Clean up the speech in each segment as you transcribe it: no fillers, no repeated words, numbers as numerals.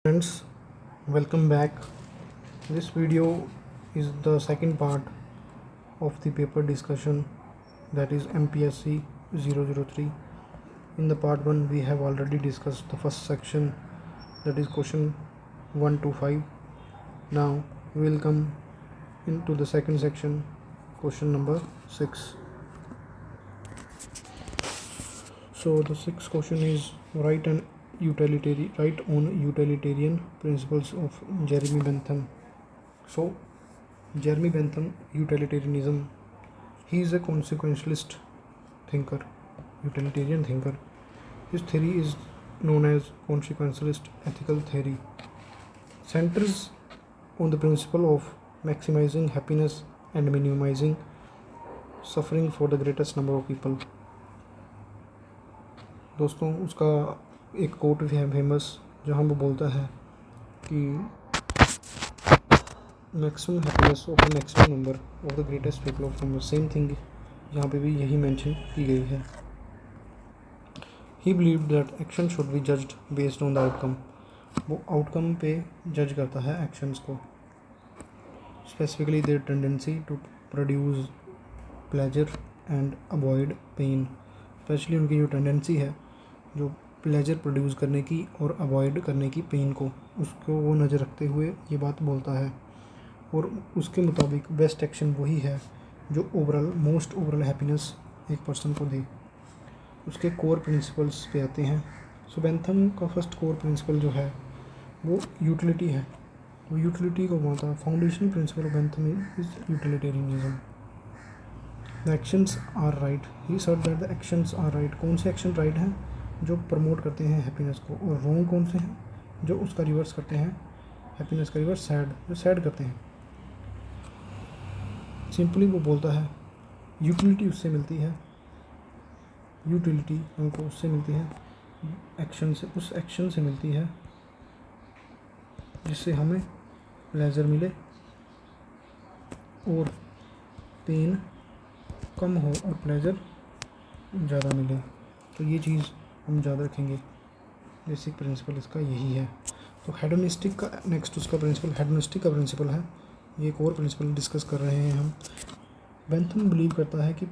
Friends, welcome back. This video is the second part of the paper discussion, that is MPSC 003. In the part 1 we have already discussed the first section, that is question 1 to 5. Now we will come into the second section, question number 6. So the sixth question is write on utilitarian principles of Jeremy Bentham. So Jeremy Bentham, utilitarianism, he is a consequentialist thinker, utilitarian thinker. His theory is known as consequentialist ethical theory. Centers on the principle of maximizing happiness and minimizing suffering for the greatest number of people. दोस्तों, उसका एक coat भी है famous, जहाँ वो बोलता है कि maximum happiness of the maximum number of the greatest people of number. Same thing यहाँ पे भी यही मेंशन की गई है. He believe that action should be judged based on the outcome. वो आउटकम पे जज करता है एक्शंस को. Specifically their tendency to produce pleasure and avoid pain. Specially उनकी जो टेंडेंसी है जो प्लेजर प्रोड्यूस करने की और अवॉइड करने की पेन को, उसको वो नज़र रखते हुए ये बात बोलता है. और उसके मुताबिक बेस्ट एक्शन वही है जो मोस्ट ओवरऑल हैप्पीनेस एक पर्सन को दे. उसके कोर प्रिंसिपल्स पे आते हैं. सो बेंथम का फर्स्ट कोर प्रिंसिपल जो है वो यूटिलिटी है. वो यूटिलिटी को बोलता है. Foundational principle of Bentham is utilitarianism. The actions are right. He said that the actions are right. कौन से एक्शन राइट हैं? जो प्रमोट करते हैं हैप्पीनेस को. और रॉन्ग कौन से हैं? जो उसका रिवर्स करते हैं, हैप्पीनेस का रिवर्स सैड, जो सैड करते हैं. सिंपली वो बोलता है यूटिलिटी उससे मिलती है, यूटिलिटी हमको उससे मिलती है, एक्शन से, उस एक्शन से मिलती है जिससे हमें प्लेजर मिले और पेन कम हो और प्लेजर ज़्यादा मिले. तो ये चीज़ हम ज़्यादा रखेंगे. बेसिक प्रिंसिपल इसका यही है. तो हेडोनिस्टिक का नेक्स्ट उसका प्रिंसिपल हेडोनिस्टिक का प्रिंसिपल है. ये एक और प्रिंसिपल डिस्कस कर रहे हैं हम. बेंथम बिलीव करता है कि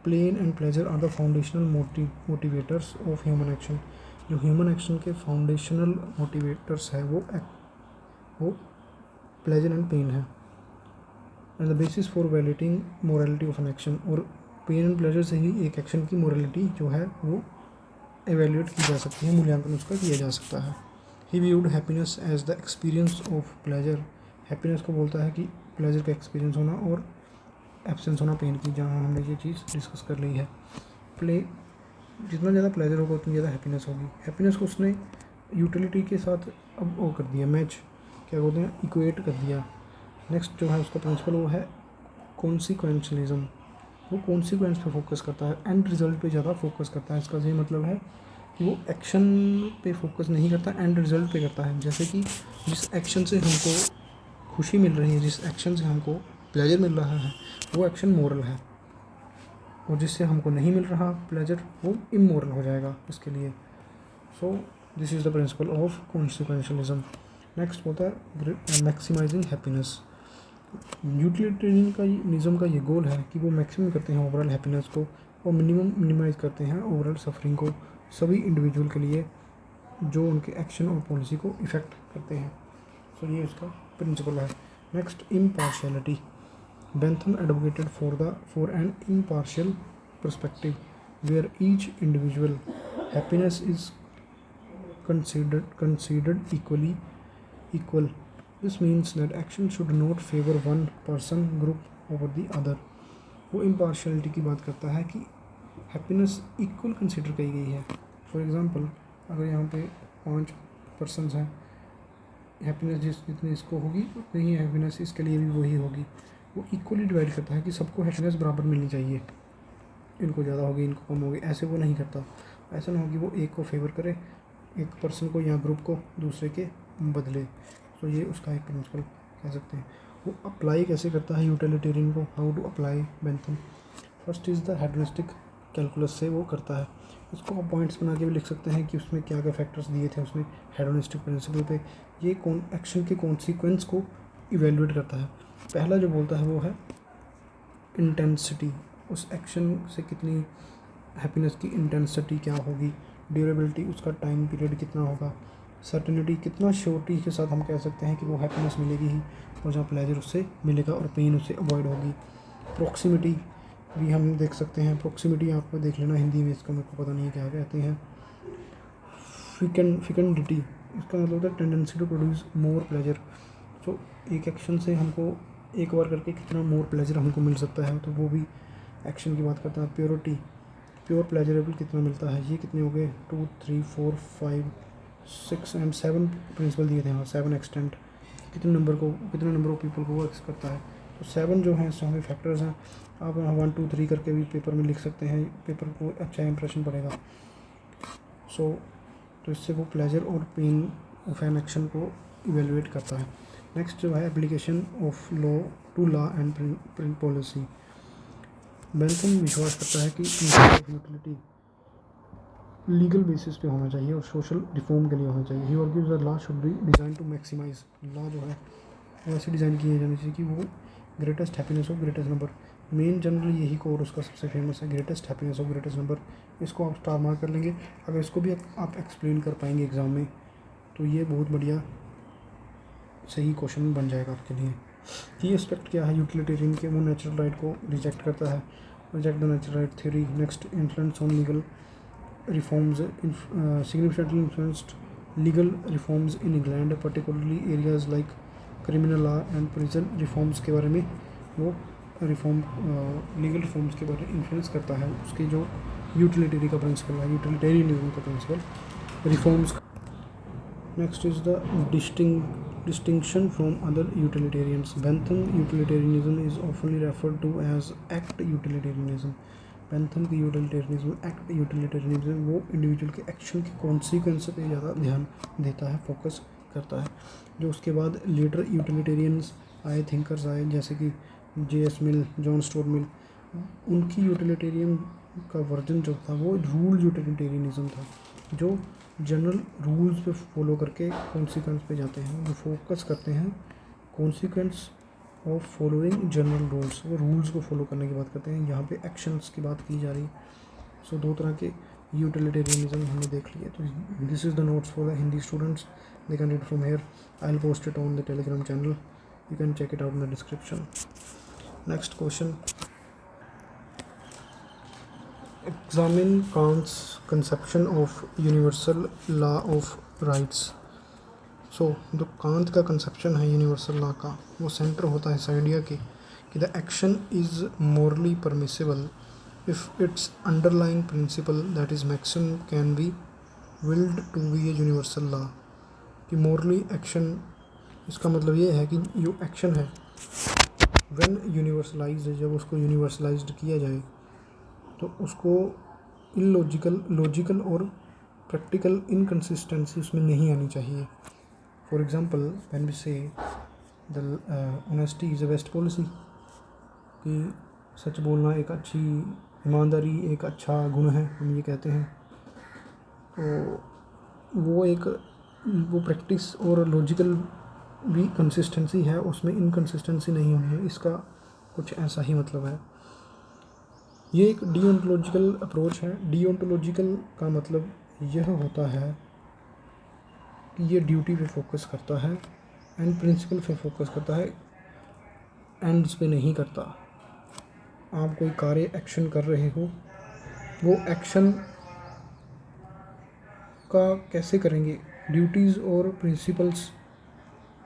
plain and pleasure are the foundational motivators of human action. जो ह्यूमन एक्शन के फाउंडेशनल मोटिवेटर्स है वो प्लेजर एंड पेन है. And the basis for validating morality of an action. और पेन एंड प्लेजर से ही एक एक्शन की मोरालिटी जो है वो एवेल्यूएट की जा सकती है, मूल्यांकन उसका किया जा सकता है. He viewed happiness as the experience of pleasure. Happiness को बोलता है कि प्लेजर का एक्सपीरियंस होना और एब्सेंस होना पेन की, जहाँ हमने ये चीज़ डिस्कस कर ली है. जितना ज़्यादा प्लेजर होगा उतनी ज़्यादा हैप्पीनेस होगी. हैप्पीनेस को उसने यूटिलिटी के साथ अब वो कर दिया, मैच क्या बोलते हैं, इक्वेट कर दिया. नेक्स्ट जो है उसका प्रिंसिपल वो है कॉन्सिक्वेंशलिज्म. वो कॉन्सिक्वेंस पे फोकस करता है, एंड रिजल्ट पे ज़्यादा फोकस करता है. इसका ये मतलब है कि वो एक्शन पे फोकस नहीं करता, एंड रिजल्ट पे करता है. जैसे कि जिस एक्शन से हमको खुशी मिल रही है, जिस एक्शन से हमको प्लेजर मिल रहा है, वो एक्शन मोरल है. और जिससे हमको नहीं मिल रहा प्लेजर, वो इमोरल हो जाएगा इसके लिए. So this is the principle of consequentialism. Next होता है मैक्सिमाइजिंग हैप्पीनेस. यूटिलिटेरियनिज्म का ये गोल है कि वो मैक्सिमम करते हैं ओवरऑल हैप्पीनेस को और मिनिमाइज करते हैं ओवरऑल सफरिंग को सभी इंडिविजुअल के लिए जो उनके एक्शन और पॉलिसी को इफ़ेक्ट करते हैं. सो ये उसका प्रिंसिपल है. Next impartiality. Bentham advocated for an impartial perspective where each individual happiness is considered equal. This means that action should not favor one person group over the other. वो impartiality की बात करता है कि हैप्पीनेस इक्वल कंसिडर की गई है. For example, अगर यहाँ पे 5 पर्सनस हैं, हैप्पीनेस जितनी इसको होगी उतनी ही हैप्पीनेस इसके लिए भी वही होगी. वो इक्वली डिवाइड करता है कि सबको हैप्पीनेस बराबर मिलनी चाहिए. इनको ज़्यादा होगी, इनको कम होगी, ऐसे वो नहीं करता. ऐसा ना हो कि वो एक को फेवर करे, एक पर्सन को या ग्रुप को दूसरे के बदले. तो ये उसका एक प्रिंसिपल कह सकते हैं. वो अप्लाई कैसे करता है यूटिलिटेरियन को, how to apply Bentham. First is the hedonistic calculus से वो करता है। इसको आप पॉइंट्स बना के भी लिख सकते हैं कि उसमें क्या क्या फैक्टर्स दिए थे उसने हेडोनिस्टिक प्रिंसिपल पे। ये कौन एक्शन के कॉन्सिक्वेंस को इवेलुएट करता है। पहला जो बोलता है वो है इंटेंसिटी, उस एक्शन से कितनी हैप्पीनेस की इंटेंसिटी क्या होगी। ड्यूरेबिलिटी, उसका टाइम पीरियड कितना होगा। सर्टेनिटी, कितना श्योरिटी के साथ हम कह सकते हैं कि वो हैप्पीनेस मिलेगी ही, और जहाँ प्लेजर उससे मिलेगा और पेन उससे अवॉइड होगी। प्रॉक्सिमिटी भी हम देख सकते हैं, प्रॉक्सिमिटी आपको देख लेना हिंदी में, इसका मेरे को पता नहीं है क्या कहते हैं। फिकेंडिटी, इसका मतलब होता है tendency to produce more pleasure. तो एक एक्शन से हमको एक बार करके कितना मोर प्लेजर हमको मिल सकता है, तो वो भी एक्शन की बात करता है। प्योरिटी, प्योर प्लेजरेबल कितना मिलता है। ये कितने हो गए 2 3 4 5 6 एंड 7 प्रिंसिपल दिए थे। हाँ 7 एक्सटेंट, कितने नंबर ऑफ पीपल को वो एक्स करता है। तो 7 जो हैं इसमें हमें फैक्टर्स हैं। आप 1 2 3 करके भी पेपर में लिख सकते हैं, पेपर को अच्छा इंप्रेशन पड़ेगा। तो इससे वो प्लेजर और पेन ऑफ एन एक्शन को इवेलुएट करता है। नेक्स्ट जो है application of law to law and print policy. Bentham विश्वास करता है कि यूटिलिटी लीगल बेसिस पे होना चाहिए और सोशल रिफॉर्म के लिए होना चाहिए। He argues the law should be design to maximise, law जो है ऐसे डिज़ाइन किए जाने चाहिए कि वो greatest happiness of greatest number. Main generally यही कोर उसका सबसे फेमस है, greatest happiness of greatest number. इसको आप स्टार मार्क कर लेंगे। अगर इसको भी आप एक्सप्लेन कर पाएंगे एग्ज़ाम में तो ये बहुत बढ़िया सही क्वेश्चन बन जाएगा आपके लिए। की एस्पेक्ट क्या है यूटिलिटेरियन के, वो नेचुरल राइट को रिजेक्ट करता है, reject the natural right theory. Next influence on legal reforms, significantly influenced legal reforms in England, particularly areas like criminal law and prison reforms के बारे में वो लीगल रिफॉर्म्स के बारे में इन्फ्लुएंस करता है। उसकी जो यूटिलिटेरी का प्रिंसिपल है, यूटिलिटेरियनिज्म का principle reforms. Next is the distinction from other utilitarians. Bentham utilitarianism is often referred to as act utilitarianism. Bentham की utilitarianism, act utilitarianism वो इंडिविजुअल के एक्शन के कॉन्सिक्वेंस पे ज़्यादा ध्यान देता है, फोकस करता है। जो उसके बाद लेटर यूटिलिटेरियंस आए, थिंकर्स आए, जैसे कि J.S. मिल, जॉन स्टुअर्ट मिल, उनकी यूटिलिटेरियन का वर्जन जो था वो रूल यूटिलिटेरियनिज्म था, जो जनरल रूल्स पे फॉलो करके कॉन्सिक्वेंस पे जाते हैं। वो फोकस करते हैं consequence of following general rules, वो रूल्स को फॉलो करने की बात करते हैं। यहाँ पे एक्शंस की बात की जा रही है। सो दो तरह के यूटिलिटेरियनिज्म हमने देख लिए। तो this is the notes for the Hindi students, they can read from here. I will post it on the Telegram channel, you can check it out in the description. Next question, examine Kant's conception of universal law of rights। So जो Kant का conception है universal law का, वो centre होता है इस idea के कि the action is morally permissible if its underlying principle that is maximum can be willed to be a universal law. कि मोरली एक्शन, इसका मतलब ये है कि जो एक्शन है व्हेन यूनिवर्सलाइज्ड, जब उसको यूनिवर्सलाइज्ड किया जाए तो उसको लॉजिकल और प्रैक्टिकल इनकन्सिस्टेंसी उसमें नहीं आनी चाहिए। फॉर एग्जांपल व्हेन वी से the honesty is a best policy, कि सच बोलना एक अच्छी, ईमानदारी एक अच्छा गुण है, हम ये कहते हैं। तो वो प्रैक्टिस और लॉजिकल भी कंसिस्टेंसी है, उसमें इनकन्सिस्टेंसी नहीं होनी है, इसका कुछ ऐसा ही मतलब है। ये एक डीओंटोलॉजिकल अप्रोच है। डीओंटोलॉजिकल का मतलब यह होता है कि ये ड्यूटी पे फोकस करता है, एंड प्रिंसिपल पे फोकस करता है, एंड्स पे नहीं करता। आप कोई कार्य एक्शन कर रहे हो, वो एक्शन का कैसे करेंगे, ड्यूटीज़ और प्रिंसिपल्स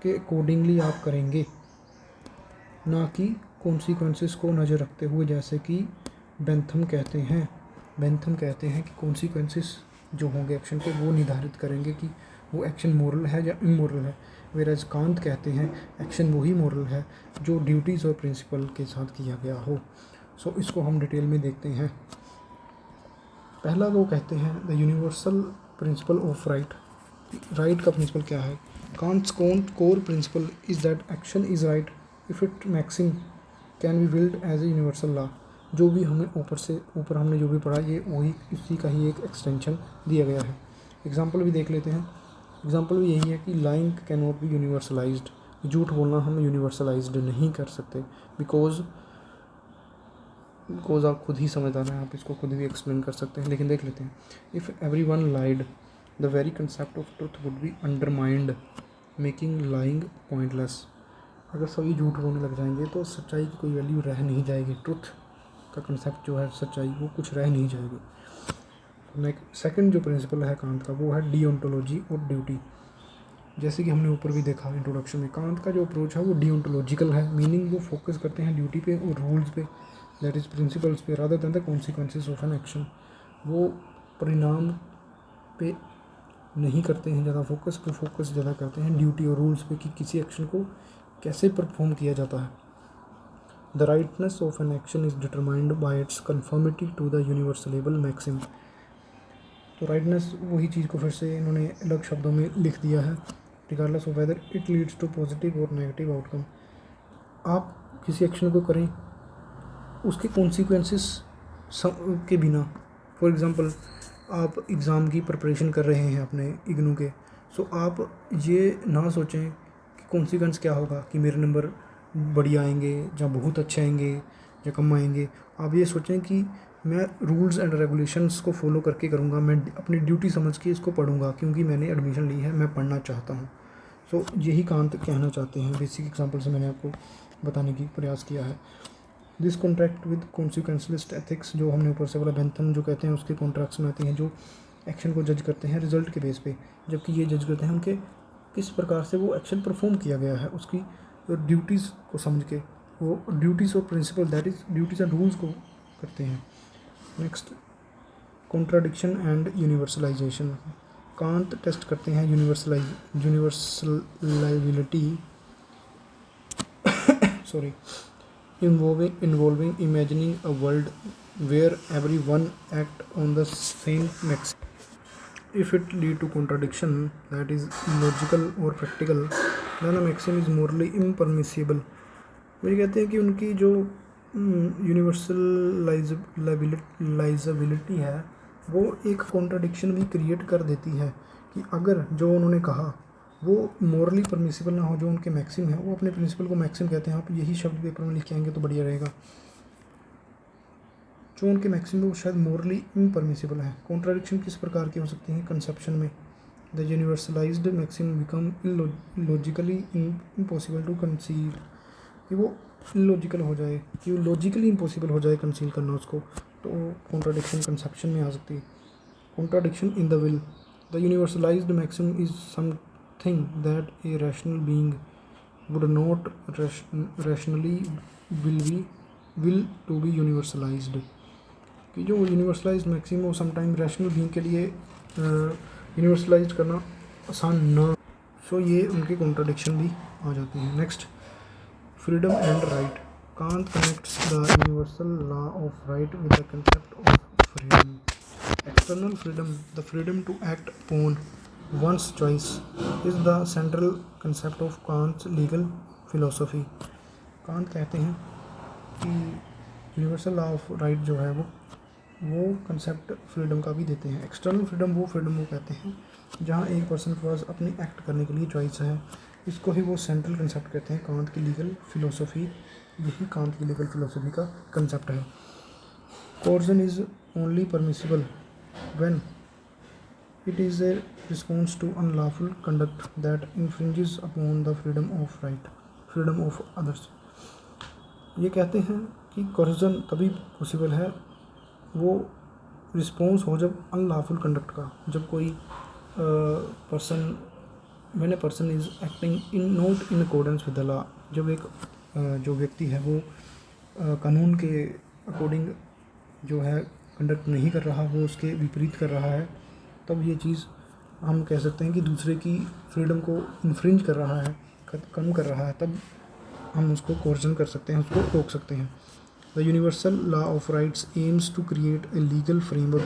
के अकॉर्डिंगली आप करेंगे, ना कि कॉन्सिक्वेंसेस को नज़र रखते हुए। जैसे कि बेंथम कहते हैं कि कॉन्सिक्वेंसेस जो होंगे एक्शन के वो निर्धारित करेंगे कि वो एक्शन मोरल है या इमोरल है। वेराज कांत कहते हैं एक्शन वही मोरल है जो ड्यूटीज़ और प्रिंसिपल के साथ किया गया हो। सो इसको हम डिटेल में देखते हैं। पहला वो कहते हैं the universal principle of right. Right का प्रिंसिपल क्या है? Kant's core principle is that action is right if it maxim can be willed as a universal law. जो भी हमें ऊपर हमने जो भी पढ़ा ये वही इसी का ही एक एक्सटेंशन दिया गया है। एग्जाम्पल भी देख लेते हैं। एग्जाम्पल भी यही है कि लाइंग कैन नॉट बी यूनिवर्सलाइज्ड, झूठ बोलना हम यूनिवर्सलाइज्ड नहीं कर सकते, बिकॉज आप खुद ही समझदार हैं, आप इसको खुद भी एक्सप्लेन कर सकते हैं। लेकिन देख लेते हैं, if every one lied the very concept of truth would be undermined making lying pointless. अगर सभी झूठ बोलने लग जाएंगे तो सच्चाई की कोई वैल्यू रह नहीं जाएगी, ट्रुथ का कंसेप्ट जो है सच्चाई वो कुछ रह नहीं जाएगी। नेक्स्ट सेकंड जो प्रिंसिपल है कांत का वो है डिओंटोलॉजी और ड्यूटी। जैसे कि हमने ऊपर भी देखा इंट्रोडक्शन में, कांत का जो अप्रोच है वो डिओंटोलॉजिकल है, मीनिंग वो फोकस करते हैं ड्यूटी पे और रूल्स पे, दैट इज़ प्रिंसिपल्स पे, rather than the consequences of an action. वो परिणाम पे नहीं करते हैं ज़्यादा फोकस, वो फोकस ज़्यादा करते हैं ड्यूटी और रूल्स पे कि किसी एक्शन को कैसे परफॉर्म किया जाता है। The rightness of an action is determined by its conformity to the universalable maxim. तो राइटनेस वही चीज़ को फिर से इन्होंने अलग शब्दों में लिख दिया है, regardless of whether it leads to positive और नेगेटिव आउटकम। आप किसी एक्शन को करें उसके कॉन्सिक्वेंसेस के बिना, फॉर एग्ज़ाम्पल आप एग्ज़ाम की प्रिपरेशन कर रहे हैं अपने इग्नू के, सो आप ये ना सोचें कि कॉन्सिक्वेंस क्या होगा, कि मेरे नंबर बढ़िया आएंगे या बहुत अच्छे आएंगे या कम आएंगे। आप ये सोचें कि मैं रूल्स एंड रेगुलेशंस को फॉलो करके करूँगा, मैं अपनी ड्यूटी समझ के इसको पढ़ूँगा क्योंकि मैंने एडमिशन ली है, मैं पढ़ना चाहता हूँ। सो यही कांत कहना चाहते हैं, बेसिक एग्जांपल से मैंने आपको बताने की प्रयास किया है। दिस कॉन्ट्रैक्ट विद कॉन्सिक्वेंसलिस्ट एथिक्स, जो हमने ऊपर से बोला बेंथम जो कहते हैं उसके कॉन्ट्रैक्ट्स में आते हैं, जो एक्शन को जज करते हैं रिजल्ट के बेस पे, जबकि ये जज करते हैं उनके किस प्रकार से वो एक्शन परफॉर्म किया गया है, उसकी ड्यूटीज़ को समझ के वो ड्यूटीज़ और principle that is duties and rules को करते हैं। Next, contradiction and universalization. Kant test करते हैं universalizability sorry involving imagining a world where everyone act on the same maxim. If it lead to contradiction that is illogical or practical, then the maxim is morally impermissible. वो ये कहते हैं कि उनकी जो यूनिवर्सलाइजेबिलिटी है वो एक कॉन्ट्राडिक्शन भी क्रिएट कर देती है, कि अगर जो उन्होंने कहा वो मॉरली परमिसिबल ना हो, जो उनके मैक्सिम है वो अपने प्रिंसिपल को मैक्सिम कहते हैं। आप यही शब्द पेपर में लिख के आएंगे तो बढ़िया रहेगा। जो उनके मैक्सिम है वो शायद मॉरली इम्परमिसिबल है। कॉन्ट्राडिक्शन किस प्रकार की हो सकती है कंसेप्शन में? The universalised maxim become illogically impossible to conceal, कि वो इलॉजिकल हो जाए, कि वो लॉजिकली इम्पॉसिबल हो जाए कंसील करना उसको, तो कॉन्ट्राडिक्शन कंसेप्शन में आ सकती है। Contradiction in the will, the universalised maxim is something that a rational being would not rationally will to be universalized, कि जो यूनिवर्सलाइज्ड मैक्सिम वो समटाइम रैशनल बीइंग के लिए यूनिवर्सलाइज करना आसान ना, सो ये उनकी कॉन्ट्राडिक्शन भी आ जाती है। Next, freedom and right. Kant connects the universal law of right with the concept of freedom. External freedom, the freedom to act upon one's choice is the central concept of Kant's legal philosophy. Kant कहते हैं कि universal law of right जो है वो concept freedom का भी देते हैं। एक्सटर्नल फ्रीडम वो फ्रीडम वो कहते हैं जहाँ एक पर्सन के पास अपनी एक्ट करने के लिए चॉइस है, इसको ही वो सेंट्रल कंसेप्ट कहते हैं कांत की लीगल फिलोसफी। यही कांत की लीगल फिलोसफी का कंसेप्ट है। Coercion is only permissible when it is a response to unlawful conduct that infringes upon the freedom of others. ये कहते हैं कि coercion तभी पॉसिबल है वो रिस्पॉन्स हो जब अनलॉफुल कंडक्ट का, जब कोई person when a person is acting in not in accordance with the law, जब एक जो व्यक्ति है वो कानून के अकॉर्डिंग जो है कंडक्ट नहीं कर रहा, वो उसके विपरीत कर रहा है, तब ये चीज़ हम कह सकते हैं कि दूसरे की फ्रीडम को इन्फ्रिंज कर रहा है, कम कर रहा है, तब हम उसको कोर्जन कर सकते हैं, उसको रोक सकते हैं। The universal law of rights aims to create a legal framework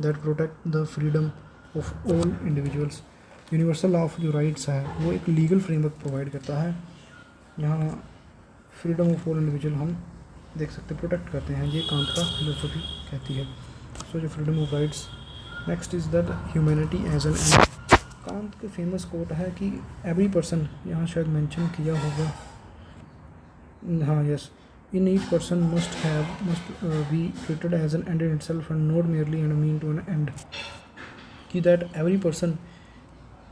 that protect the freedom of all individuals. Universal law of जो राइट्स है वो एक लीगल फ्रेमवर्क प्रोवाइड करता है, यहाँ फ्रीडम ऑफ ऑल इंडिविजुअल हम देख सकते हैं, प्रोटेक्ट करते हैं। ये कांत का फिलोसफी कहती है। सो जो freedom of rights. Next is that humanity as an end. Kant के फेमस कोट है कि एवरी पर्सन, यहाँ शायद मेंशन किया होगा, हाँ yes, in each person must be treated as an end in itself and not merely and mean to an end, कि that every person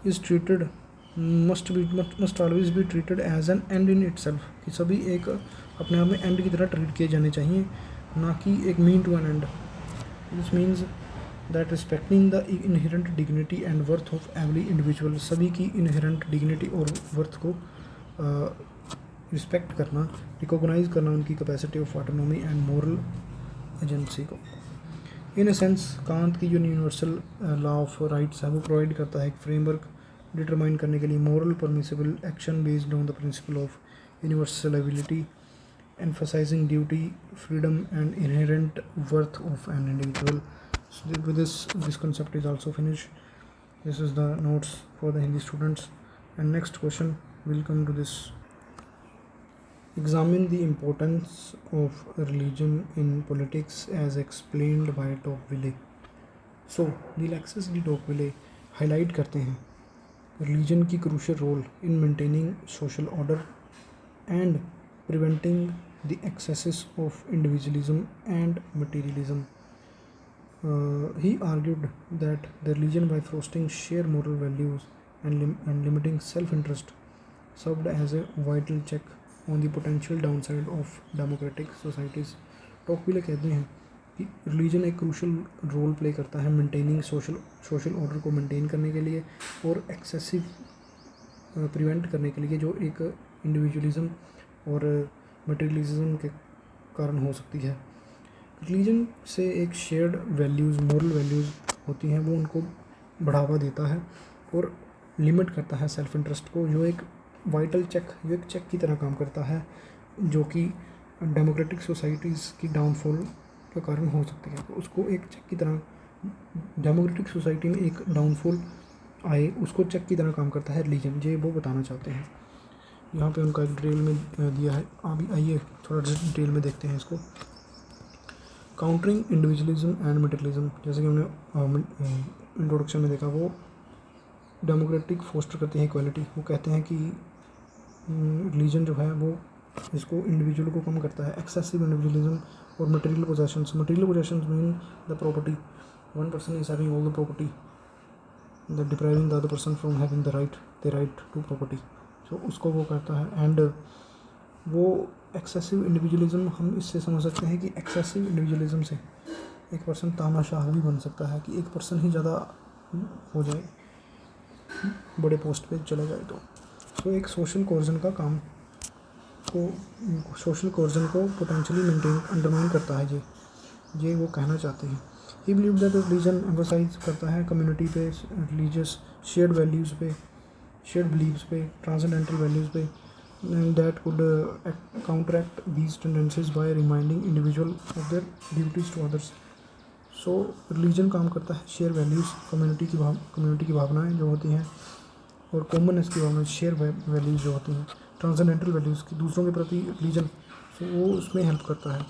is treated must always be treated as an end in itself, कि सभी एक अपने आप में and की तरह treat किए जाने चाहिए, ना कि एक mean to an end. This means that respecting the inherent dignity and worth of every individual, सभी की इनहेरेंट डिग्निटी और वर्थ को रिस्पेक्ट करना, रिकॉग्नाइज करना उनकी capacity of autonomy and moral agency को। इन अ सेंस कांत की जो यूनिवर्सल लॉ ऑफ राइट्स है वो प्रोवाइड करता है एक फ्रेमवर्क डिटरमाइन करने के लिए moral permissible action based on the principle of universality, emphasizing duty, freedom and inherent worth of an individual. So with this concept is also finished. This is the notes for the Hindi students, and next question will come to this. Examine the importance of religion in politics as explained by Tocqueville. So the Alexis de Tocqueville highlight करते हैं religion की crucial role in maintaining social order and preventing the excesses of individualism and materialism. He argued that the religion, by fostering shared moral values and limiting self-interest, served as a vital check on the potential downside of democratic societies. टॉकविले कहते हैं कि religion एक crucial role play करता है maintaining social order को maintain करने के लिए और एक्सेसिव प्रिवेंट करने के लिए, जो एक इंडिविजुअलिज्म और मटेरियलिज्म के कारण हो सकती है। रिलीजन से एक शेयर्ड वैल्यूज़, मोरल वैल्यूज़ होती हैं, वो उनको बढ़ावा देता है और लिमिट करता है सेल्फ इंटरेस्ट को, जो एक वाइटल चेक, जो एक चेक की तरह काम करता है, जो कि डेमोक्रेटिक सोसाइटीज़ की डाउनफॉल का कारण हो सकती है। तो उसको एक चेक की तरह, डेमोक्रेटिक सोसाइटी में एक डाउनफॉल आए उसको चेक की तरह काम करता है रिलीजन, ये वो बताना चाहते हैं। यहाँ पे उनका एक डिटेल में दिया है, अभी आइए थोड़ा डिटेल में देखते हैं इसको। काउंटरिंग इंडिविजुअलिज्म एंड मटेरियलिज्म, जैसे कि हमने इंट्रोडक्शन में देखा, वो डेमोक्रेटिक फोस्टर करते हैं इक्वालिटी। वो कहते हैं कि रिलीजन जो है वो इसको इंडिविजुअल को कम करता है। एक्सेसिव इंडिविजुअलिज्म और material possessions mean the property, one person is having all the property, the depriving the other person from having the right to property, तो उसको वो करता है। एंड वो एक्सेसिव इंडिविजुअलिज्म, हम इससे समझ सकते हैं कि एक्सेसिव इंडिविजुअलिज्म से एक पर्सन तानाशाह भी बन सकता है, कि एक पर्सन ही ज़्यादा हो जाए, बड़े पोस्ट पे चला जाए। तो एक सोशल कोर्जन का काम को, सोशल कोर्जन को पोटेंशियली मेंटेन अंडरमाइन करता है, ये वो कहना चाहते हैं। He believe that religion emphasize करता है कम्युनिटी पे, रिलीजियस शेयर्ड वैल्यूज़ पे, शेयर्ड बिलीव्स पे, ट्रांसेंडेंटल वैल्यूज़ पे, that could counteract these tendencies by reminding individual of their duties to others. So religion काम करता है शेयर वैल्यूज़, कम्युनिटी की भावनाएं जो होती हैं, और कॉमननेस की भावना, शेयर वैल्यूज़ जो होती हैं, ट्रांसेंडेंटल वैल्यूज़ की दूसरों के प्रति रिलीजन, सो वो उसमें हेल्प करता है।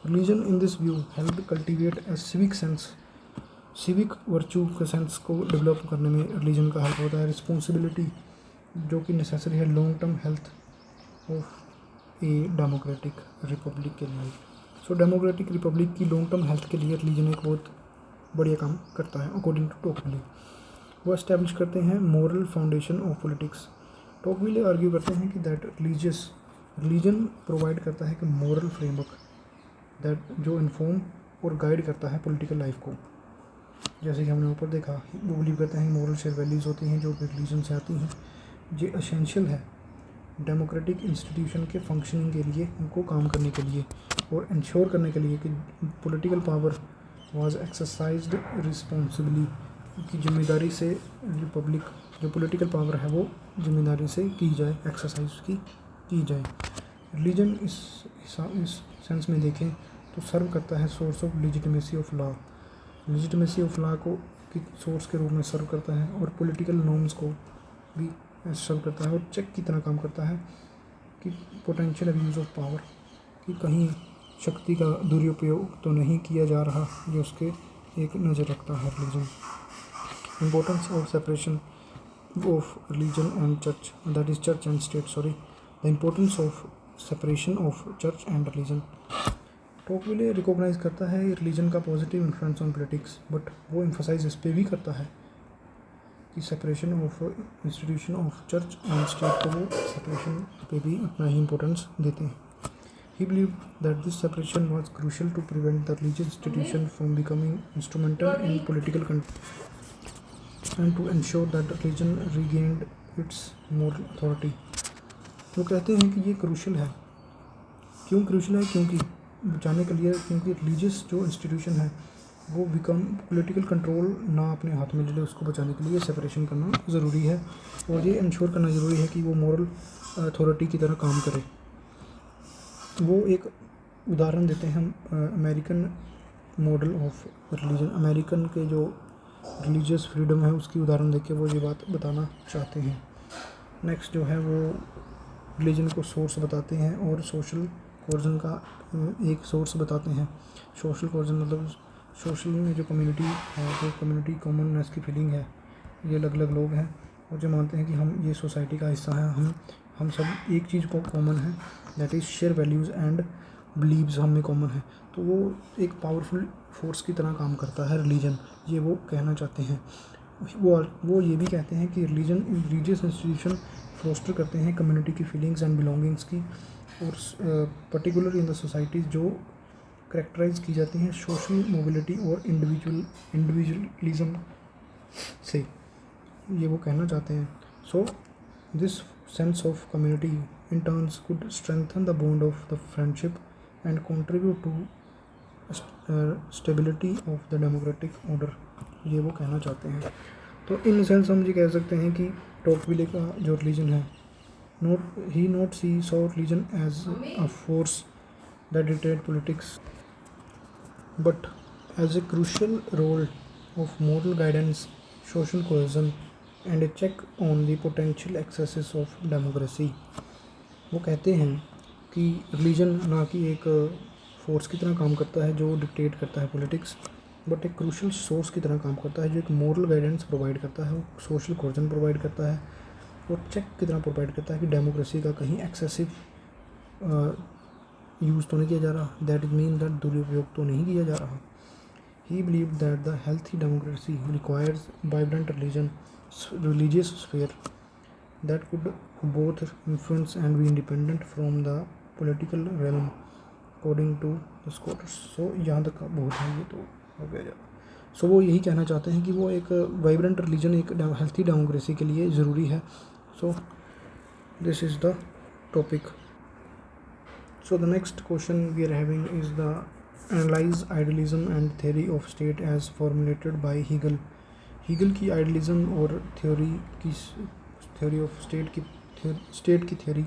Religion in this view help cultivate A civic virtue के सेंस को डेवलप करने में रिलीजन का हेल्प होता है। रिस्पॉन्सिबिलिटी जो कि नेसेसरी है long term health of a democratic Republic के लिए। सो डेमोक्रेटिक रिपब्लिक की लॉन्ग टर्म हेल्थ के लिए रिलीजन एक बहुत बढ़िया काम करता है अकॉर्डिंग टू टॉकविले। वो एस्टैब्लिश करते हैं moral foundation of politics. टॉकविले argue करते हैं कि दैट रिलीजन प्रोवाइड करता है कि मॉरल फ्रेमवर्क दैट जो इन्फॉर्म और गाइड करता है पॉलिटिकल लाइफ को। जैसे कि हमने ऊपर देखा, वो बिलीव करते हैं मॉरल शेयर वैल्यूज़ होती हैं जो रिलीजन से आती हैं, ये एसेंशियल है डेमोक्रेटिक इंस्टीट्यूशन के फंक्शनिंग के लिए, उनको काम करने के लिए और इंश्योर करने के लिए कि political power was exercised responsibly, की जिम्मेदारी से रिपब्लिक जो पॉलिटिकल पावर है वो जिम्मेदारी से की जाए, एक्सरसाइज की जाए। रिलीजन इस सेंस में देखें तो सर्व करता है source of legitimacy of law को की सोर्स के रूप में सर्व करता है, और पॉलिटिकल नॉर्म्स को भी सर्व करता है, और चेक की तरह काम करता है कि पोटेंशियल अब्यूज़ ऑफ पावर, कि कहीं शक्ति का दुरुपयोग तो नहीं किया जा रहा, ये उसके एक नज़र रखता है religion. Importance of separation of religion and church, that is church and state, the importance of separation of church and religion. Tocqueville recognise करता है रिलीजन का positive influence on politics, but वो एम्फसाइज इस पे भी करता है कि separation of institution of church and state को वो सेपरेशन पे भी उतना ही इम्पोर्टेंस देते हैं। He believed that this separation was crucial to prevent the religious institution from becoming instrumental in political control and to ensure that the religion regained its moral authority। वो कहते हैं कि ये क्रूशल है। क्यों क्रूशल है? क्योंकि बचाने के लिए, क्योंकि रिलीजियस जो इंस्टीट्यूशन है वो पॉलिटिकल कंट्रोल ना अपने हाथ में ले ले, उसको बचाने के लिए सेपरेशन करना ज़रूरी है और ये इंश्योर करना ज़रूरी है कि वो मॉरल अथॉरिटी की तरह काम करे। वो एक उदाहरण देते हैं हम American model of religion, American के जो रिलीजियस फ्रीडम है उसकी उदाहरण देके वो ये बात बताना चाहते हैं। नेक्स्ट जो है वो रिलीजन को सोर्स बताते हैं और सोशल कोर्जन का एक सोर्स बताते हैं। सोशल कोर्जन मतलब सोशल में जो कम्युनिटी है, वो कम्युनिटी कॉमननेस की फीलिंग है, ये अलग अलग लोग हैं और जो मानते हैं कि हम ये सोसाइटी का हिस्सा है, हम सब एक चीज़ को कॉमन है, that is share values and beliefs हम में कॉमन है। तो वो एक पावरफुल फोर्स की तरह काम करता है रिलीजन, ये वो कहना चाहते हैं। वो ये भी कहते हैं कि रिलीजियस इंस्टीट्यूशन फोस्टर करते हैं कम्युनिटी की फीलिंग्स एंड बिलोंगिंग्स की, और पर्टिकुलर इन द सोसाइटीज़ जो करेक्टराइज की जाती हैं सोशल मोबिलिटी और इंडिविजुअलिज्म से, ये वो कहना चाहते हैं। So this sense of community in turns could strengthen the bond of the friendship and contribute to stability of the democratic order, ये वो कहना चाहते हैं। तो इन सेंस हम ये कह सकते हैं कि टोकविले का जो रिलीजन है, not saw religion as a force that dictate politics but as a crucial role of moral guidance, social cohesion and a check on the potential excesses of democracy. वो कहते हैं कि रिलीजन ना कि एक फोर्स की तरह काम करता है जो डिक्टेट करता है पॉलिटिक्स, बट एक क्रूशल सोर्स की तरह काम करता है जो एक मोरल गाइडेंस प्रोवाइड करता है, सोशल कोर्जन प्रोवाइड करता है और चेक की तरह प्रोवाइड करता है कि डेमोक्रेसी का कहीं एक्सेसिव यूज़ तो नहीं किया जा रहा, दैट इज मीन दैट दुरुपयोग तो नहीं किया जा रहा। ही believe that the healthy democracy requires vibrant religious sphere that could both influence and be independent from the political realm according to the scholars। so यहाँ तक का बहुत है, ये तो हो गया। सो वो यही कहना चाहते हैं कि वो एक वाइब्रेंट रिलीजन एक हेल्थी डेमोक्रेसी के लिए ज़रूरी है। So this is the topic. So the next question we are having is the analyse idealism and theory of state as formulated by Hegel. Hegel की आइडियलिज्म और थ्योरी ऑफ स्टेट की theory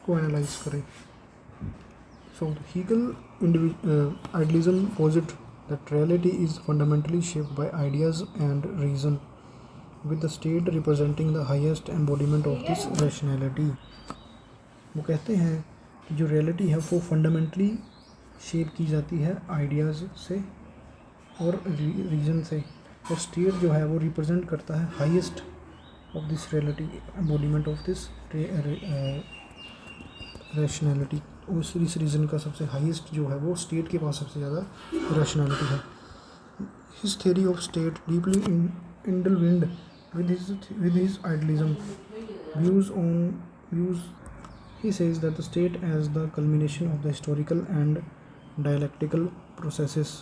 को analyse करें। So Hegel idealism posit that reality is fundamentally shaped by ideas and reason with the state representing the highest embodiment of this rationality. वो कहते हैं कि जो रियलिटी है वो फंडामेंटली शेप की जाती है आइडियाज़ से और रीजन से, और स्टेट जो है वो रिप्रेजेंट करता है highest of this reality embodiment of this rationality. उस रीजन का सबसे हाईएस्ट जो है वो स्टेट के पास सबसे ज़्यादा रैशनैलिटी है। His theory of state deeply intertwined with his idealism views he says that the state as the culmination of the historical and dialectical processes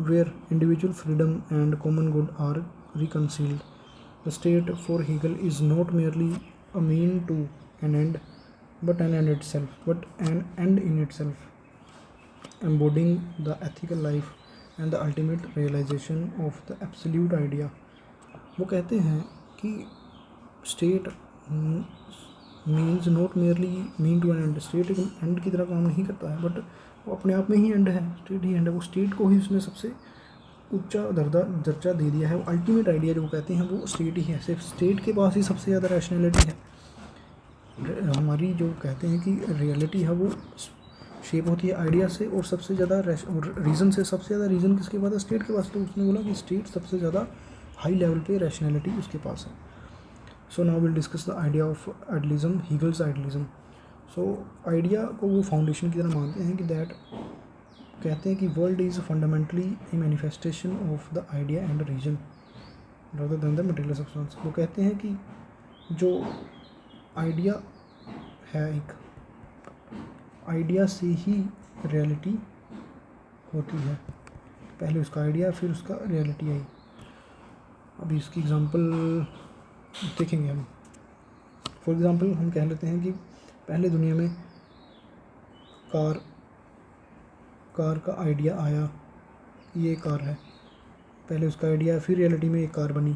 where individual freedom and common good are reconciled. The state for Hegel is not merely a mean to an end, but an end in itself, embodying the ethical life and the ultimate realization of the absolute idea. वो कहते हैं कि state means not merely mean to an end, state एक end की तरह काम नहीं करता है, बट वो अपने आप में ही एंड है, स्टेट ही एंड है। वो स्टेट को ही उसने सबसे ऊंचा दर्जा दे दिया है। वो अल्टीमेट आइडिया जो कहते हैं वो स्टेट ही है, सिर्फ स्टेट के पास ही सबसे ज़्यादा रैशनैलिटी है। हमारी जो कहते हैं कि रियलिटी है वो शेप होती है आइडिया से, और सबसे ज़्यादा रीज़न से, सबसे ज़्यादा रीज़न किसके पास है? स्टेट के पास। तो उसने बोला कि स्टेट सबसे ज़्यादा हाई लेवल पे रैशनैलिटी उसके पास है। So now will discuss the idea of idealism, Hegel's idealism. So idea को वो फाउंडेशन की तरह मानते हैं कि दैट कहते हैं कि world is fundamentally a manifestation of the idea and reason rather than the material substance. वो कहते हैं कि जो आइडिया है, एक आइडिया से ही रियलिटी होती है। पहले उसका आइडिया, फिर उसका रियलिटी आई। अभी इसकी एग्जांपल देखेंगे हम। फॉर एग्जांपल हम कह लेते हैं कि पहले दुनिया में कार का आइडिया आया, ये कार है। पहले उसका आइडिया, फिर रियलिटी में एक कार बनी,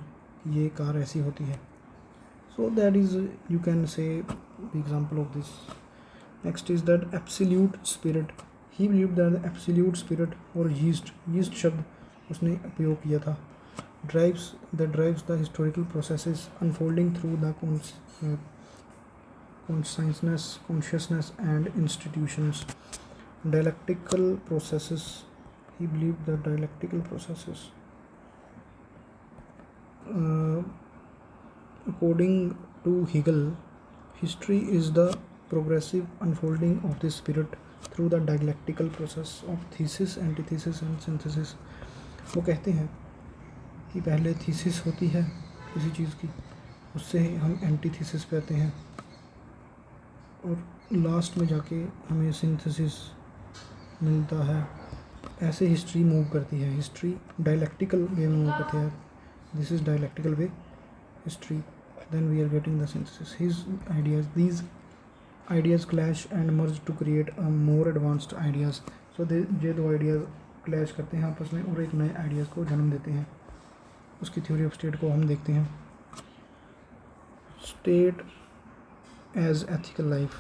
ये कार ऐसी होती है। So that is, you can say the example of this. Next is that absolute spirit. He believe that absolute spirit, और यीस्ट शब्द उसने उपयोग किया था, drives the historical processes unfolding through the consciousness and institutions. Dialectical processes. He believed that dialectical processes. According to Hegel, history is the progressive unfolding of the spirit through the dialectical process of thesis, antithesis and synthesis. वो कहते हैं कि पहले thesis होती है किसी चीज़ की, उससे हम एंटीथीसिस पे आते हैं, और लास्ट में जाके हमें सिंथेसिस मिलता है। ऐसे हिस्ट्री मूव करती है। हिस्ट्री डायलेक्टिकल वे में मूव करती है। This is dialectical way history, then we are getting the synthesis. His ideas, these ideas clash and merge to create a more advanced ideas. So ये दो आइडियाज़ क्लैश करते हैं आपस में और एक नए आइडियाज़ को जन्म देते हैं। उसकी थ्योरी ऑफ स्टेट को हम देखते हैं। State as ethical life.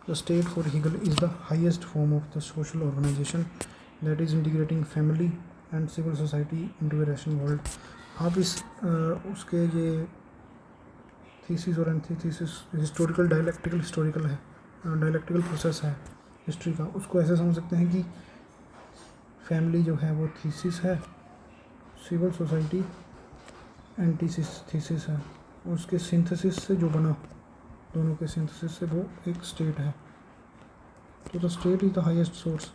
The state for Hegel is the highest form of the social organization that is integrating family and civil society into a rational world. आप इस उसके ये थीसिस और antithesis historical dialectical process है history का, उसको ऐसे समझ सकते हैं कि फैमिली जो है वो थीसिस है, सिविल सोसाइटी एंटीथीसिस है, और उसके सिंथेसिस से जो बना, दोनों के सिंथेसिस से वो एक स्टेट है। तो the state is the highest source.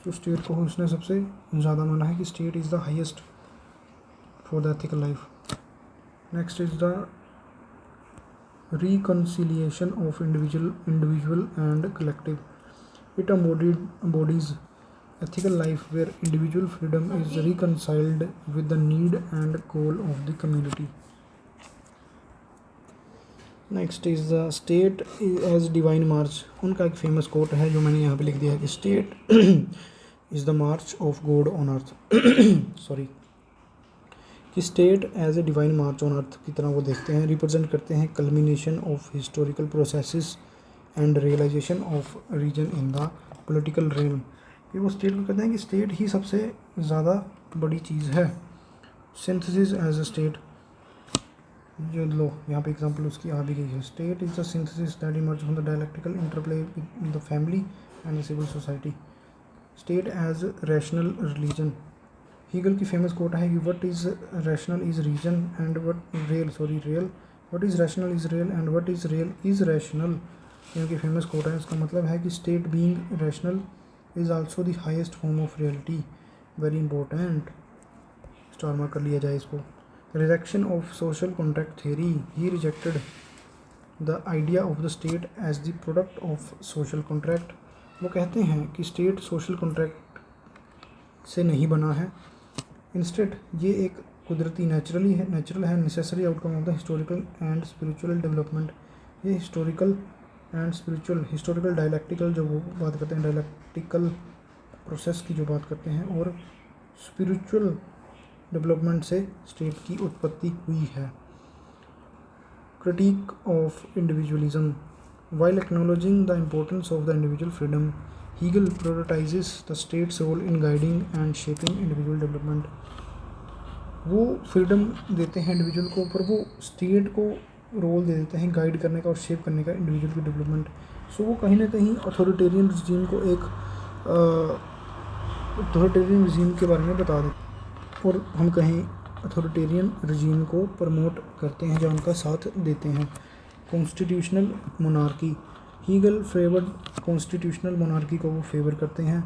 तो स्टेट को उसने सबसे ज़्यादा माना है कि state is the highest for the ethical life. Next is the reconciliation of individual and collective. It embodies ethical life where individual freedom is reconciled with the need and goal of the community. Next is the state as divine march. उनका एक famous quote है जो मैंने यहाँ पे लिख दिया है कि state is the march of God on earth. Sorry, कि state as a divine march on earth की तरह वो देखते हैं, रिप्रेजेंट करते हैं culmination of historical processes and realisation of reason in the political realm. फिर वो स्टेट को कहते हैं कि स्टेट ही सबसे ज़्यादा बड़ी चीज़ है। सिंथेसिस एज ए स्टेट, जो लो यहाँ पे एग्जांपल उसकी आ भी गई है। State is the synthesis that emerge from the dialectical interplay with the family and the civil society. State as rational religion. Hegel की फेमस कोट है कि what is rational is reason and real, what is rational is real and what is real is rational. इनकी famous quote है। इसका मतलब है कि state being rational is also the highest form of reality. Very important, star mark कर लिया जाए इसको। Rejection of social contract theory. He rejected the idea of the state as the product of social contract. वो कहते हैं कि state social contract से नहीं बना है, इंस्टेड ये एक कुदरती नेचुरल है, necessary outcome of the historical and spiritual development. ये historical and spiritual, historical dialectical जो वो बात करते हैं, डायलेक्टिकल प्रोसेस की जो बात करते हैं, और स्पिरिचुअल डेवलपमेंट से स्टेट की उत्पत्ति हुई है। Critic of individualism. While acknowledging the importance of the individual freedom, Hegel prioritizes the state's role in guiding and shaping individual development. वो फ्रीडम देते हैं इंडिविजुअल को, पर वो स्टेट को रोल दे देते हैं गाइड करने का और शेप करने का इंडिविजुअल की डेवलपमेंट। सो वो कहीं ना कहीं अथॉरिटेरियन रिजीम को एक अथॉरिटेरियन रिजीम के बारे में बता देते और हम कहीं अथॉरिटेरियन रिजीम को प्रमोट करते हैं या उनका साथ देते हैं। Constitutional monarchy, Hegel favoured constitutional monarchy को वो फेवर करते हैं,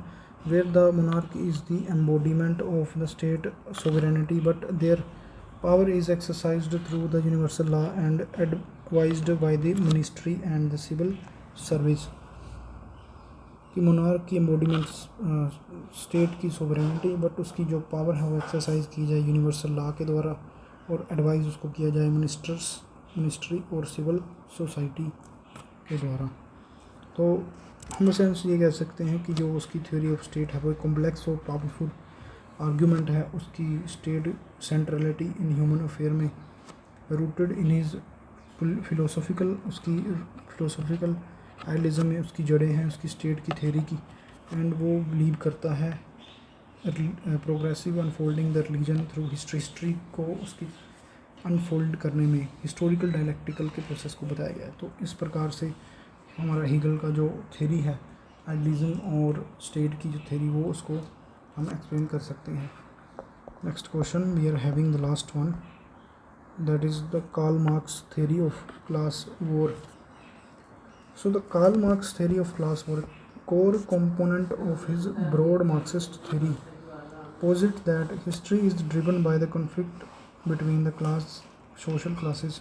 where the monarch is the embodiment of the state sovereignty but their power is exercised through the universal law and advised by the ministry and the civil service. कि monarch की embodiment state की sovereignty, but उसकी जो power है वो exercise की जाए universal law के द्वारा और एडवाइस उसको किया जाए मिनिस्ट्री और सिविल सोसाइटी के द्वारा। तो हम सेंस ये कह सकते हैं कि जो उसकी थ्योरी ऑफ स्टेट है वो एक कॉम्प्लेक्स और पावरफुल आर्ग्यूमेंट है उसकी state centrality in human affair में, रूटेड इन हिज उसकी फिलोसॉफिकल आइडियलिज्म में उसकी जड़ें हैं उसकी स्टेट की थ्योरी की। एंड वो बिलीव करता है progressive unfolding the religion through history को उसकी अनफोल्ड करने में हिस्टोरिकल डायलेक्टिकल के प्रोसेस को बताया गया है। तो इस प्रकार से हमारा हीगल का जो थ्योरी है आइडियलिज्म और स्टेट की जो थ्योरी वो उसको हम एक्सप्लेन कर सकते हैं। Next question we are having the last one, that is the Karl Marx theory of class war. So the Karl Marx theory of class war, core component of his broad Marxist theory, posits that history is driven by the conflict between the social classes।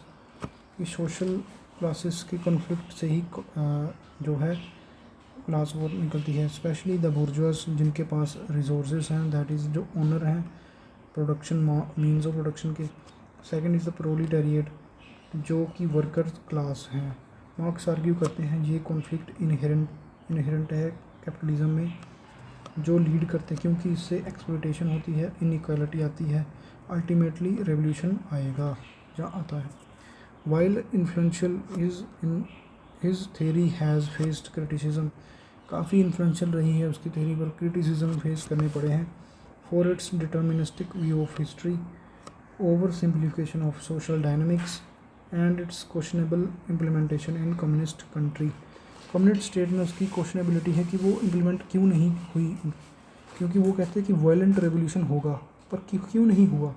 इस social classes की conflict से ही जो है class war निकलती है, specially the बुर्जुआस जिनके पास resources हैं, that is जो ओनर हैं प्रोडक्शन मीन्स ऑफ प्रोडक्शन के। सेकंड इज़ द प्रोलिटेरिएट जो कि वर्कर क्लास हैं। मार्क्स आर्ग्यू करते हैं ये कॉन्फ्लिक्ट इनहेरेंट है कैपिटलिज्म में जो लीड करते हैं क्योंकि इससे एक्सप्लॉयटेशन होती है, इनइक्वालिटी आती है, अल्टीमेटली रेवोल्यूशन आएगा या आता है। While influential is in his theory has faced criticism, काफ़ी इन्फ्लुएंशियल रही है उसकी थ्योरी पर क्रिटिसिज्म फेस करने पड़े हैं। For its deterministic view of history, over simplification of social dynamics and it's questionable implementation in communist country. Communist state में उसकी क्वेश्चनेबिलिटी है कि वो इम्प्लीमेंट क्यों नहीं हुई, क्योंकि वो कहते हैं कि वायलेंट रेवोल्यूशन होगा पर क्यों नहीं हुआ।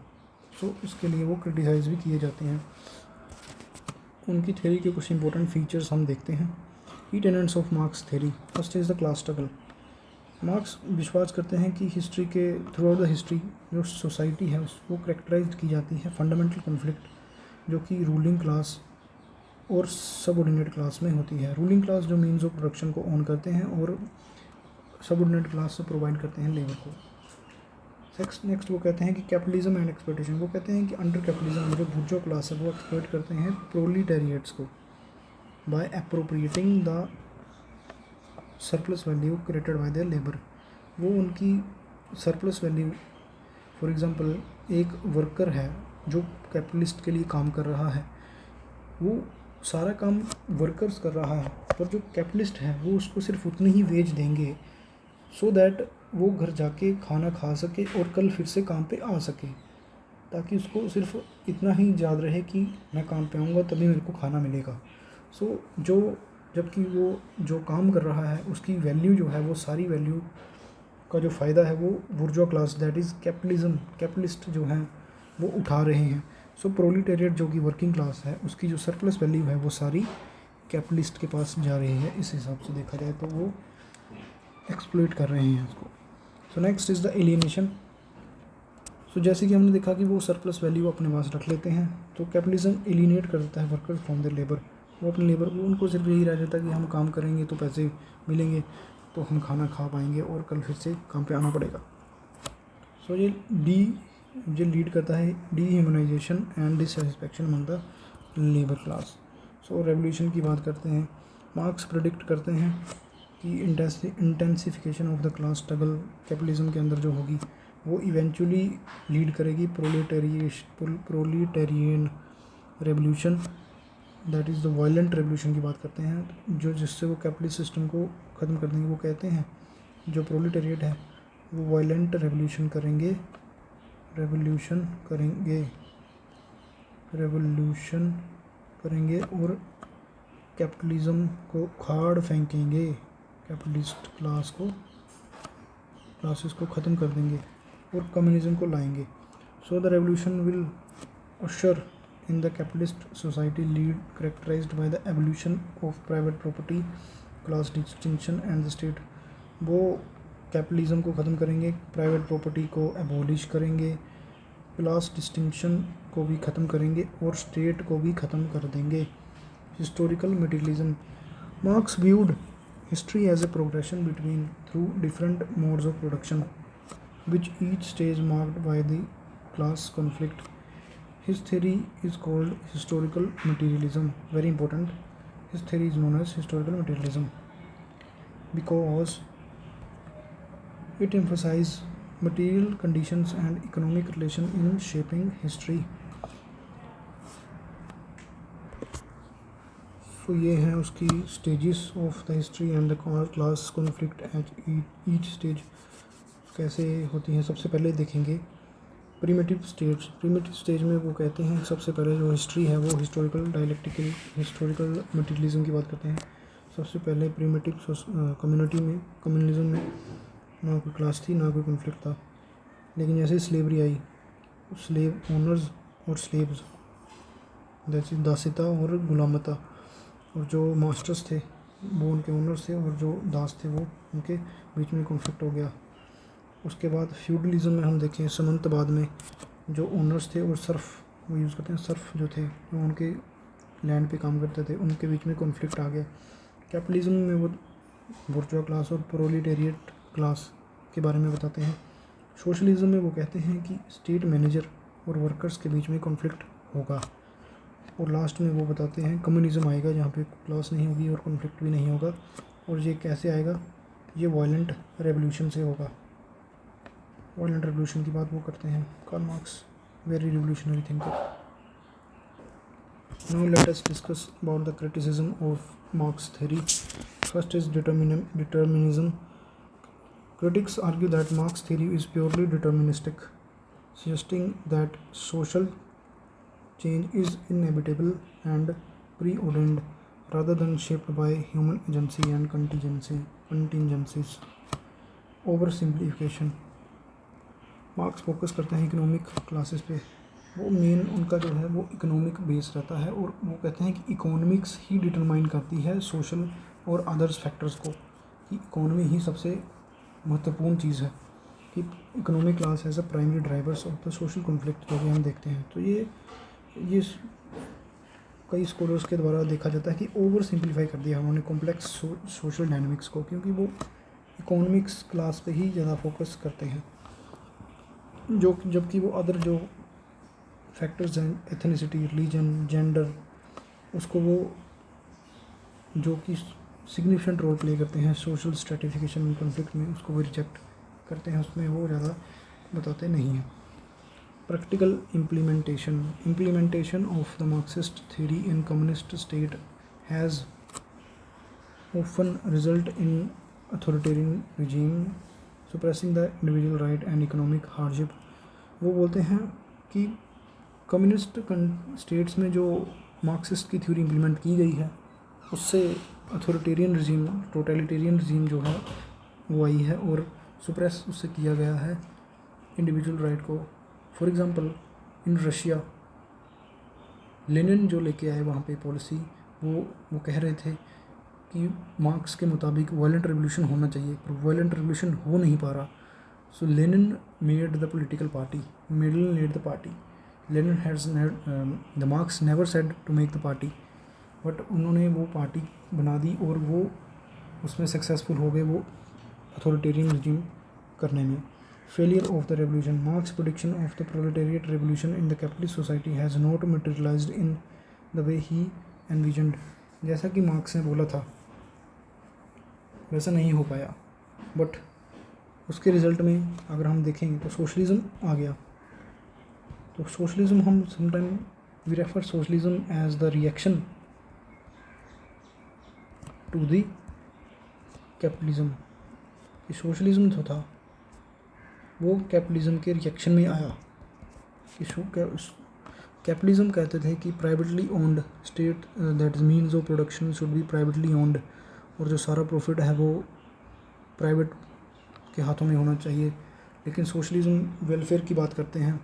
सो इसके लिए वो क्रिटिसाइज भी किए जाते हैं। उनकी थ्योरी के कुछ इंपॉर्टेंट फीचर्स हम देखते हैं। की tenants of Marx theory, first is the class struggle. Marks विश्वास करते हैं कि हिस्ट्री के थ्रू आउट द हिस्ट्री जो सोसाइटी है वो करेक्टराइज की जाती है फंडामेंटल कॉन्फ्लिक्ट जो कि रूलिंग क्लास और सबऑर्डिनेट क्लास में होती है। रूलिंग क्लास जो मीन्स ऑफ प्रोडक्शन को ऑन करते हैं और सबऑर्डिनेट क्लास से प्रोवाइड करते हैं लेबर को। नेक्स्ट वो कहते हैं कि कैपिटलिज्म एंड एक्सप्लॉयटेशन, वो कहते हैं कि अंडर कैपिटलिज्म जो बुर्जुआ क्लास है वो एक्सप्लॉयट करते हैं प्रोलिटेरिएट्स को by appropriating the surplus value created by their labour. वो उनकी सरप्लस वैल्यू, फॉर एग्जांपल एक वर्कर है जो कैपिटलिस्ट के लिए काम कर रहा है, वो सारा काम वर्कर्स कर रहा है पर जो कैपिटलिस्ट है वो उसको सिर्फ उतनी ही वेज देंगे सो दैट वो घर जाके खाना खा सके और कल फिर से काम पे आ सके, ताकि उसको सिर्फ इतना ही याद रहे कि मैं काम पे आऊँगा तभी मेरे को खाना मिलेगा। सो जो जबकि वो जो काम कर रहा है उसकी वैल्यू जो है वो सारी वैल्यू का जो फ़ायदा है वो बुर्जुआ क्लास दैट इज़ कैपिटलिस्ट जो हैं वो उठा रहे हैं। सो प्रोलिटेरिएट जो कि वर्किंग क्लास है उसकी जो सरप्लस वैल्यू है वो सारी कैपिटलिस्ट के पास जा रही है। इस हिसाब से देखा जाए तो वो एक्सप्लॉइट कर रहे हैं उसको। So next is the alienation. सो जैसे कि हमने देखा कि वो सरप्लस वैल्यू अपने पास रख लेते हैं तो कैपिटलिज्म एलिनेट कर देता है वर्कर्स फ्रॉम देयर लेबर। वो अपने लेबर को उनको सिर्फ यही रह जाता है कि हम काम करेंगे तो पैसे मिलेंगे तो हम खाना खा पाएंगे और कल फिर से काम पे आना पड़ेगा। सो ये लीड करता है dehumanisation and dissatisfaction among the labour class. So revolution की बात करते हैं। मार्क्स प्रेडिक्ट करते हैं कि intensification of the class struggle capitalism के अंदर जो होगी वो इवेंचुअली लीड करेगी proletarian revolution, that is the violent revolution की बात करते हैं जो जिससे वो कैपिटलिस्ट सिस्टम को ख़त्म कर देंगे। वो कहते हैं जो प्रोलिटेरिएट है वो वायलेंट रेवोल्यूशन करेंगे करेंगे और कैपिटलिज्म को उखाड़ फेंकेंगे, कैपिटलिस्ट क्लासेस को ख़त्म कर देंगे और कम्युनिज्म को लाएंगे। So the revolution will usher in the capitalist society lead characterized by the evolution of private property, class distinction and the state। वो कैपिटलिज्म को ख़त्म करेंगे, प्राइवेट प्रॉपर्टी को एबॉलिश करेंगे, क्लास डिस्टिंक्शन को भी ख़त्म करेंगे और स्टेट को भी ख़त्म कर देंगे। Historical materialism. Marks viewed history as a progression between through different modes of production, which each stage marked by the class conflict। His theory is called historical materialism. Very important. His theory is known as historical materialism because it emphasizes material conditions and economic relation in shaping history। So ये हैं उसकी stages of the history and the class conflict at each stage कैसे होती हैं। सबसे पहले देखेंगे primitive stage में वो कहते हैं सबसे पहले जो हिस्ट्री है वो हिस्टोरिकल डायलेक्टिकल हिस्टोरिकल मटेरियलिज्म की बात करते हैं। सबसे पहले प्रीमेटिव कम्युनलिज्म में ना कोई क्लास थी ना कोई कॉन्फ्लिक्ट था, लेकिन जैसे स्लेवरी आई, स्लेव ओनर्स और स्लेव्स, जैसे दासिता और गुलामता, और जो मास्टर्स थे वो उनके ओनर्स थे और जो दास थे वो उनके बीच में कॉन्फ्लिक्ट हो गया। उसके बाद फ्यूडलिज्म में हम देखें सामंतवाद में जो ओनर्स थे और सर्फ वो यूज़ करते हैं, सर्फ जो थे जो उनके लैंड पे काम करते थे उनके बीच में कॉन्फ्लिक्ट आ गया। कैपिटलिज्म में वो बुर्जुआ क्लास और प्रोलेटेरिएट क्लास के बारे में बताते हैं। सोशलिज्म में वो कहते हैं कि स्टेट मैनेजर और वर्कर्स के बीच में कॉन्फ्लिक्ट होगा। और लास्ट में वो बताते हैं कम्युनिज्म आएगा जहाँ पे क्लास नहीं होगी और कॉन्फ्लिक्ट भी नहीं होगा। और ये कैसे आएगा, ये वायलेंट रेवोल्यूशन से होगा। वायलेंट रेवोल्यूशन की बात वो करते हैं Karl Marx, very revolutionary thinker. Now let us discuss about the criticism of Marx theory. First is determinism. Critics argue that Marx's theory is purely deterministic, suggesting that social change is inevitable and preordained rather than shaped by human agency and contingencies। Oversimplification। Marks focus करते हैं economic classes पे, वो main उनका जो है वो economic base रहता है और वो कहते हैं कि इकोनॉमिक्स ही डिटरमाइन करती है सोशल और अदर्स फैक्टर्स को, कि इकोनॉमी ही सबसे महत्वपूर्ण चीज़ है, कि economic class as a primary drivers of the social conflict जो भी हम देखते हैं। तो ये कई स्कॉलर्स के द्वारा देखा जाता है कि ओवर सिंप्लीफाई कर दिया उन्होंने कॉम्प्लेक्स सोशल डायनामिक्स को, क्योंकि वो इकोनॉमिक्स क्लास पे ही ज़्यादा फोकस करते हैं, जो जबकि वो अदर जो फैक्टर्स हैं एथनिसिटी, रिलीजन, जेंडर, उसको वो जो कि सिग्निफिकेंट रोल प्ले करते हैं सोशल स्ट्रेटिफिकेशन कॉन्फ्लिक्ट में, उसको वो रिजेक्ट करते हैं, उसमें वो ज़्यादा बताते नहीं हैं। Practical implementation of the Marxist theory in communist state has often result in authoritarian regime suppressing the individual right and economic hardship. वो बोलते हैं कि कम्युनिस्ट स्टेट्स में जो मार्क्सिस्ट की थ्योरी इम्प्लीमेंट की गई है उससे अथॉरिटेरियन रिजीम, टोटलिटेरियन रिजीम जो है वो आई है और सुप्रेस उससे किया गया है इंडिविजुअल राइट को। For example in Russia Lenin जो लेके आए वहाँ पे पॉलिसी, वो कह रहे थे कि मार्क्स के मुताबिक वायलेंट रेवोल्यूशन होना चाहिए, पर वायलेंट रेवोल्यूशन हो नहीं पा रहा। So Lenin made the political party, Lenin made the party, Lenin has the Marx never said to make the party, but उन्होंने वो पार्टी बना दी और वो उसमें सक्सेसफुल हो गए वो अथॉरिटेरियन रिजीम करने में। Failure of the revolution. Marx prediction of the proletariat revolution in the capitalist society has not materialised in the way he envisioned. जैसा कि मार्क्स ने बोला था वैसा नहीं हो पाया, बट उसके रिज़ल्ट में अगर हम देखेंगे तो सोशलिज्म आ गया। तो सोशलिज्म हम sometime we refer socialism as the reaction to the capitalism. कि सोशलिज्म जो था वो कैपिटलिज्म के रिएक्शन में आया, कि कैपिटलिज्म कहते थे कि privately owned state that means of production should be privately owned, और जो सारा प्रॉफिट है वो प्राइवेट के हाथों में होना चाहिए। लेकिन सोशलिज्म वेलफेयर की बात करते हैं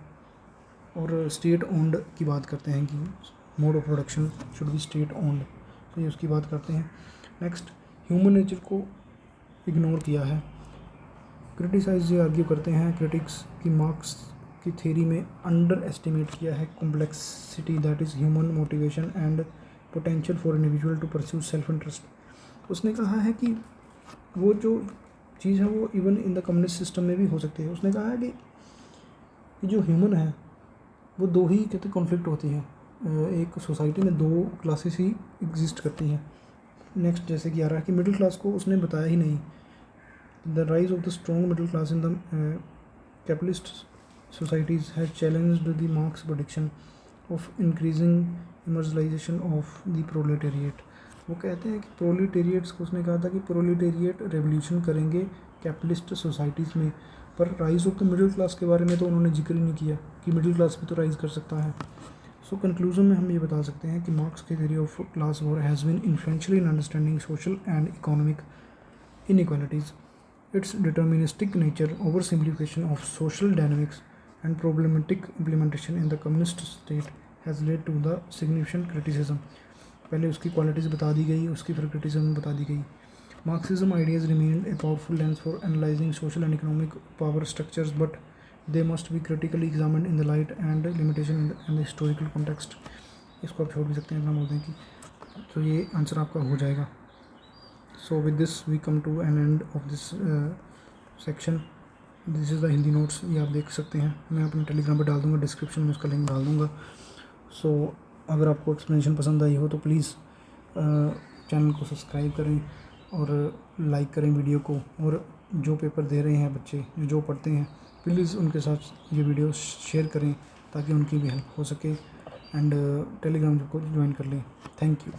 और स्टेट ओन्ड की बात करते हैं कि mode of production should be state owned, तो ये उसकी बात करते हैं। नेक्स्ट, ह्यूमन नेचर को इग्नोर किया है। क्रिटिसाइज ये आर्ग्यू करते हैं क्रिटिक्स की मार्क्स की थ्योरी में अंडर एस्टिमेट किया है complexity that is human motivation and potential for individual to pursue self interest. उसने कहा है कि वो जो चीज़ है वो even in the communist system में भी हो सकती है। उसने कहा है कि जो ह्यूमन है वो दो ही कहते कॉन्फ्लिक्ट होती हैं, एक सोसाइटी में दो क्लासेस ही एग्जिस्ट करती हैं। नेक्स्ट जैसे कि आ रहा है कि मिडिल क्लास को उसने बताया ही नहीं। The rise of the strong middle class in the capitalist societies has challenged the Marx prediction of increasing marginalisation of the proletariat. वो कहते हैं कि प्रोलेटेरिएट्स को उसने कहा था कि प्रोलेटेरिएट रेवोल्यूशन करेंगे कैपिटलिस्ट सोसाइटीज़ में, पर rise of the middle class के बारे में तो उन्होंने जिक्र ही नहीं किया कि मिडिल क्लास भी तो राइज कर सकता है। सो कंक्लूजन में हम ये बता सकते हैं कि मार्क्स की theory of class war has been influential in understanding social and economic inequalities. Its deterministic nature, oversimplification of social dynamics, and problematic implementation in the communist state has led to the significant criticism. पहले उसकी qualities बता दी गई, उसकी फिर criticism बता दी गई। Marxism ideas remain a powerful lens for analyzing social and economic power structures, but they must be critically examined in the light and limitation in the historical context. इसको आप छोड़ भी सकते हैं, इतना बोलते हैं कि तो ये आंसर आपका हो जाएगा। So with this we come to an end of this section. This is the Hindi notes, ये आप देख सकते हैं, मैं अपने टेलीग्राम पे डाल दूँगा, डिस्क्रिप्शन में उसका लिंक डाल दूँगा। सो अगर आपको एक्सप्लेनेशन पसंद आई हो तो प्लीज़ चैनल को सब्सक्राइब करें और लाइक करें वीडियो को, और जो पेपर दे रहे हैं बच्चे जो पढ़ते हैं प्लीज़ उनके साथ ये वीडियो शेयर करें ताकि उनकी भी हेल्प हो सके, एंड टेलीग्राम को ज्वाइन कर लें। Thank you.